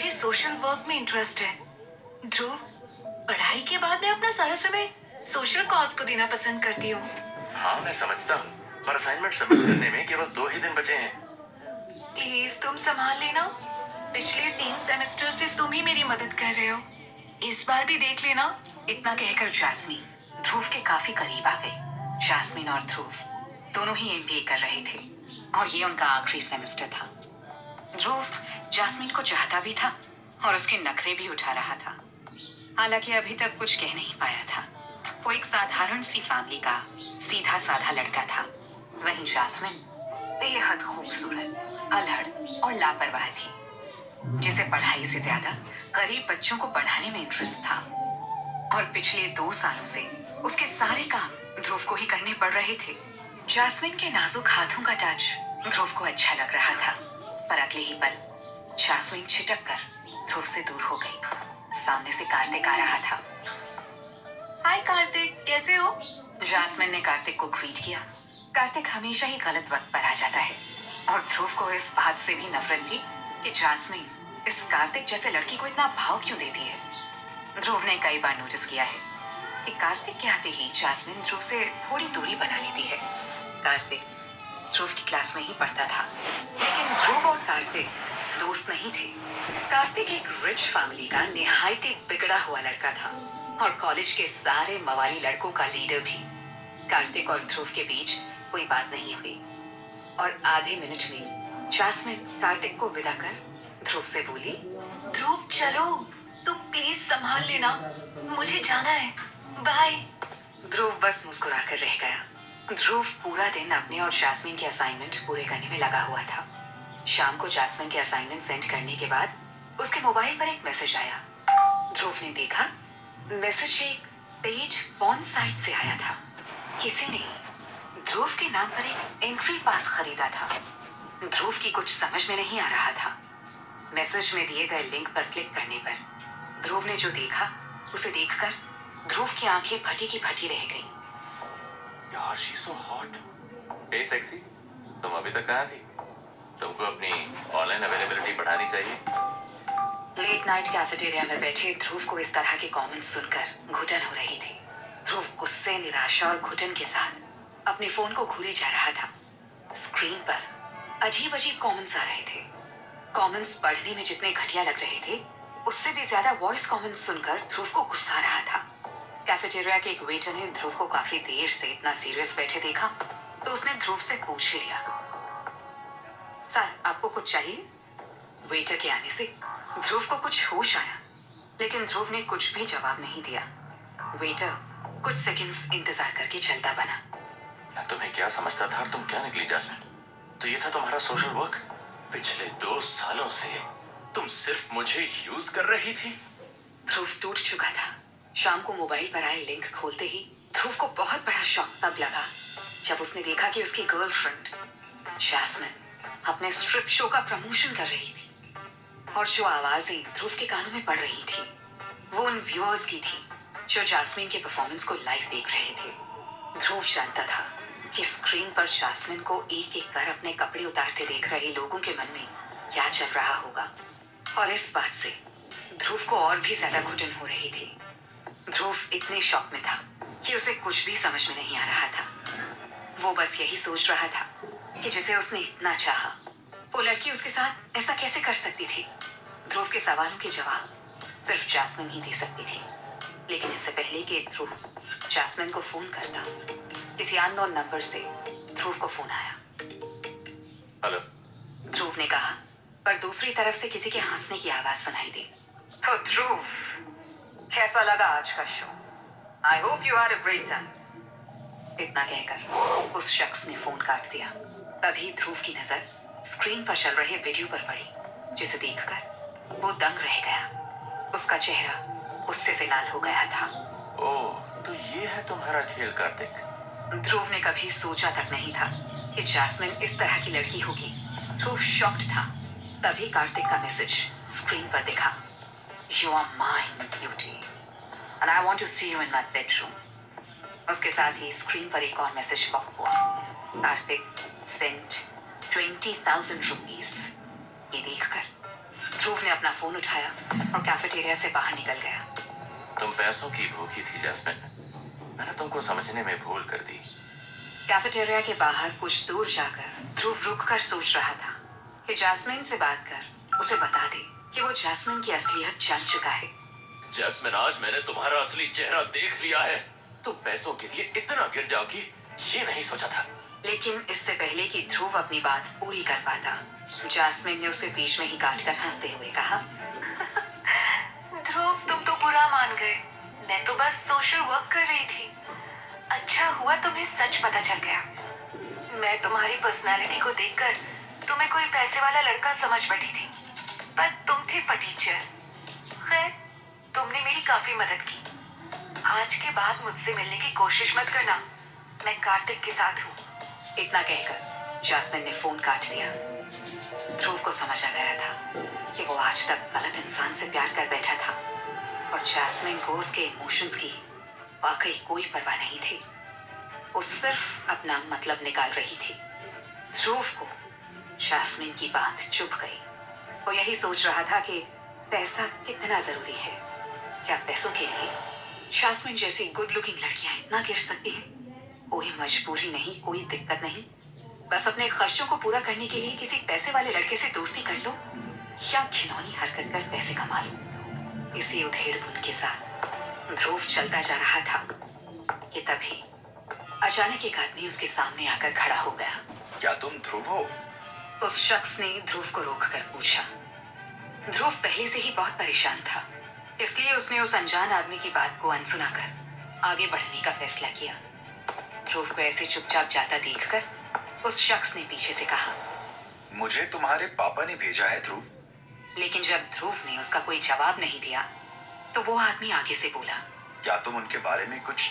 मुझे social work में interest है। ध्रुव, पढ़ाई के बाद मैं अपना सारा समय सोशल कॉज को देना पसंद करती हूँ। हाँ मैं समझता हूँ, पर असाइनमेंट सबमिट करने में केवल 2 ही दिन बचे हैं। प्लीज तुम संभाल लेना। पिछले 3 सेमेस्टर से तुम ही मेरी मदद कर रहे हो। इस बार भी देख लेना। इतना कहकर जैस्मीन ध्रुव के काफी करीब आ गई। जैस्मीन और ध्रुव दोनों ही एमबीए कर रहे थे और ये उनका आखिरी सेमेस्टर था। ध्रुव जैस्मीन को चाहता भी था और उसके नखरे भी उठा रहा था। हालांकि अभी तक कुछ कह नहीं पाया था। वो एक साधारण सी फैमिली का सीधा साधा लड़का था। वहीं जैस्मिन बेहद खूबसूरत, अलहड़ और लापरवाह थी, जिसे पढ़ाई से ज्यादा गरीब बच्चों को पढ़ाने में इंटरेस्ट था। और पिछले 2 सालों से उसके सारे काम ध्रुव को ही करने पड़ रहे थे। जैस्मिन के नाजुक हाथों का टच ध्रुव को अच्छा लग रहा था, पर अगले ही पल जैस्मिन छिटक कर ध्रुव से दूर हो गई। सामने से कार्तिक आ रहा था। हाय कार्तिक, कैसे हो? जैस्मिन ने कार्तिक को ग्रीट किया। कार्तिक हमेशा ही गलत वक्त पर आ जाता है और ध्रुव को इस बात से भी नफरत थी कि जैस्मिन इस कार्तिक जैसे लड़की को इतना भाव क्यों देती है। ध्रुव ने कई बार नोटिस किया है कि कार्तिक के आते ही जैस्मिन ध्रुव से थोड़ी दूरी बना लेती है। कार्तिक ध्रुव की क्लास में ही पढ़ता था, लेकिन ध्रुव और कार्तिक दोस्त नहीं थे। कार्तिक एक रिच फैमिली का निहायती बिगड़ा हुआ लड़का था और कॉलेज के सारे मवाली लड़कों का लीडर भी। कार्तिक और ध्रुव के बीच कोई बात नहीं हुई और आधे मिनट में जैस्मिन कार्तिक को विदा कर ध्रुव से बोली, ध्रुव चलो, तुम प्लीज संभाल लेना, मुझे जाना है, बाय। ध्रुव बस मुस्कुराकर रह गया। ध्रुव पूरा दिन अपने और जैस्मिन के असाइनमेंट पूरे करने में लगा हुआ था। शाम को जैस्मिन के असाइनमेंट सेंड करने के बाद उसके मोबाइल पर एक मैसेज आया। ध्रुव ने देखा, मैसेज एक पेड पॉर्न साइट से आया था। किसी ने ध्रुव के नाम पर एक एंट्री पास खरीदा था। ध्रुव की कुछ समझ में नहीं आ रहा था। मैसेज में दिए गए लिंक पर क्लिक करने पर ध्रुव ने जो देखा उसे देखकर ध्रुव की आंखें फटी की फटी रह गईं। यार she so hot. Hey sexy, तुम अभी तक कहाँ थी? तुमको अपनी ऑनलाइन अवेलेबिलिटी बढ़ानी चाहिए। लेट नाइट कैफेटेरिया में बैठे ध्रुव को इस तरह के कमेंट्स सुनकर घुटन हो रही थी। ध्रुव गुस्से, निराशा और घुटन के साथ अपने फोन को घूरे जा रहा था। स्क्रीन पर अजीब अजीब कमेंट्स आ रहे थे। कमेंट्स पढ़ने में जितने घटिया लग रहे थे, उससे भी ज्यादा वॉइस कमेंट्स सुनकर ध्रुव को गुस्सा आ रहा था। कैफेटेरिया के एक वेटर ने ध्रुव को काफी देर से इतना सीरियस बैठे देखा तो उसने ध्रुव से पूछ लिया, सर आपको कुछ चाहिए? वेटर के आने से ध्रुव को कुछ होश आया, लेकिन ध्रुव ने कुछ भी जवाब नहीं दिया। वेटर कुछ सेकंड्स इंतजार करके चलता बना। मैं तुम्हें क्या समझता था और तुम क्या निकली जैस्मिन? तो ये था तुम्हारा सोशल वर्क? पिछले 2 सालों से तुम सिर्फ मुझे यूज कर रही थी। ध्रुव टूट चुका था। शाम को मोबाइल पर आए लिंक खोलते ही ध्रुव को बहुत बड़ा शॉक तब लगा जब उसने देखा कि उसकी गर्लफ्रेंड जैस्मिन अपने स्ट्रिप शो का प्रमोशन कर रही थी और जो आवाजें ध्रुव के कानों में पड़ रही थी वो उन व्यूअर्स की थी जो जैस्मिन के परफॉर्मेंस को लाइव देख रहे थे। ध्रुव जानता था कि स्क्रीन पर जैस्मिन को एक एक कर अपने कपड़े उतारते देख रहे लोगों के मन में क्या चल रहा होगा, और इस बात से ध्रुव को और भी ज्यादा घुटन हो रही थी। ध्रुव इतने शॉक में था कि उसे कुछ भी समझ में नहीं आ रहा था। वो बस यही सोच रहा था कि जिसे उसने इतना चाहा, वो लड़की उसके साथ ऐसा कैसे कर सकती थी। ध्रुव के सवालों के जवाब सिर्फ जैस्मिन ही दे सकती थी। लेकिन इससे पहले कि ध्रुव जैस्मिन को फोन करता, किसी अननोन नंबर से ध्रुव को फोन आया। हेलो, ध्रुव ने कहा, पर दूसरी तरफ से किसी के हंसने की आवाज सुनाई दी। तो ध्रुव, कैसा लगा आज का show? I hope you had a great time. इतना कहकर उस शख्स ने फोन काट दिया। तभी ध्रुव की नजर स्क्रीन पर चल रहे वीडियो पर पड़ी, जिसे देखकर वो दंग रह गया। उसका चेहरा गुस्से से लाल हो गया था। ओह, तो ये है तुम्हारा खेल कार्तिक। ध्रुव ने कभी सोचा तक नहीं था कि जैस्मिन इस तरह की लड़की होगी। ध्रुव शॉक्ड था। तभी कार्तिक का मैसेज स्क्रीन पर दिखा, you are mine beauty and I want to see you in my bedroom. उसके साथ ही स्क्रीन पर एक और मैसेज पॉप हुआ, कार्तिक सेंट 20,000 रुपीज। ये देखकर ध्रुव ने अपना फोन उठाया और कैफेटेरिया से बाहर निकल गया। तुम पैसों की भूखी थी जैस्मिन, मैंने तुमको समझने में भूल कर दी। कैफेटेरिया के बाहर कुछ दूर जाकर ध्रुव रुककर सोच रहा था कि जैस्मिन से बात कर उसे बता दे कि वो जैस्मिन की असलियत जान चुका है। जैस्मिन, आज मैंने तुम्हारा असली चेहरा देख लिया है। तुम पैसों के लिए इतना गिर जाओगी ये नहीं सोचा था। लेकिन इससे पहले कि ध्रुव अपनी बात पूरी कर पाता, जैस्मिन ने उसे बीच में ही काटकर हंसते हुए कहा, ध्रुव तुम तो बुरा मान गए, मैं तो बस सोशल वर्क कर रही थी। अच्छा हुआ तुम्हें सच पता चल गया। मैं तुम्हारी पर्सनालिटी को देखकर तुम्हें कोई पैसे वाला लड़का समझ बैठी थी, पर तुम थे फटीचर। खैर, तुमने मेरी काफी मदद की। आज के बाद मुझसे मिलने की कोशिश मत करना, मैं कार्तिक के साथ हूँ। इतना कहकर जैस्मिन ने फोन काट दिया। ध्रुव को समझ आ गया था कि वो आज तक गलत इंसान से प्यार कर बैठा था और जैस्मिन को उसके इमोशंस की वाकई कोई परवाह नहीं थी। वो सिर्फ अपना मतलब निकाल रही थी। ध्रुव को जैस्मिन की बात चुभ गई। वो यही सोच रहा था कि पैसा कितना जरूरी है। क्या पैसों के लिए जैस्मिन जैसी गुड लुकिंग लड़कियां इतना गिर सकती हैं? कोई मजबूरी नहीं, कोई दिक्कत नहीं, बस अपने खर्चों को पूरा करने के लिए किसी पैसे वाले लड़के से दोस्ती कर लो या घिनौनी हरकत कर पैसे कमा लो। इसी उधेड़-बुन के साथ ध्रुव चलता जा रहा था कि तभी अचानक एक आदमी उसके सामने आकर खड़ा हो गया। क्या तुम ध्रुव हो? उस शख्स ने ध्रुव को रोककर पूछा। ध्रुव पहले से ही बहुत परेशान था, इसलिए उसने उस अनजान आदमी की बात को अनसुना कर आगे बढ़ने का फैसला किया। ध्रुव को ऐसे चुपचाप जाता देखकर उस शख्स ने पीछे से कहा, मुझे तुम्हारे पापा ने भेजा है ध्रुव। लेकिन जब ध्रुव ने उसका कोई जवाब नहीं दिया तो वो आदमी आगे से बोला, क्या तुम उनके बारे में कुछ